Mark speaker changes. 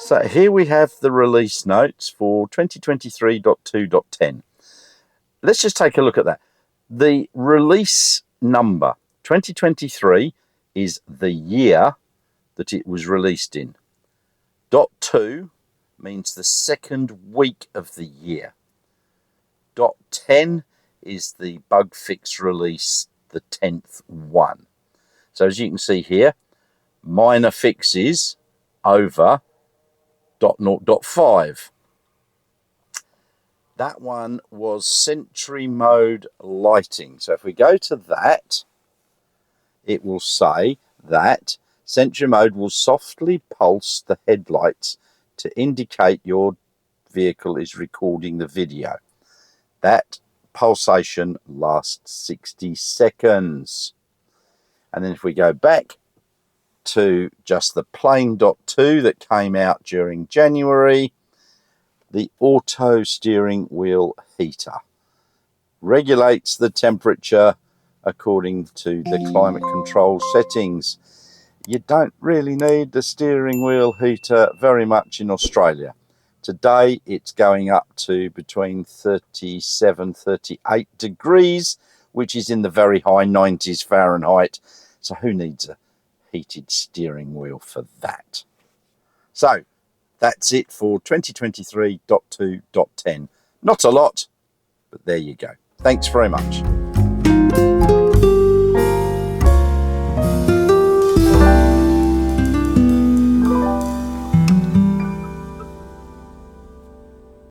Speaker 1: So here we have the release notes for 2023.2.10. Let's just take a look at that. The release number 2023 is the year that it was released in. .2 means the second week of the year. .10 is the bug fix release, the 10th one. So as you can see here, minor fixes over .0.5. That one was Sentry Mode lighting. So if we go to that, it will say that Sentry Mode will softly pulse the headlights to indicate your vehicle is recording the video. That pulsation lasts 60 seconds. And then if we go back to just the plain .2 that came out during January, the auto steering wheel heater regulates the temperature according to the climate control settings. You don't really need the steering wheel heater very much in Australia. Today it's going up to between 37, 38 degrees, which is in the very high 90s Fahrenheit. So who needs a heated steering wheel for that? So that's it for 2023.2.10. Not a lot, but there you go. Thanks very much.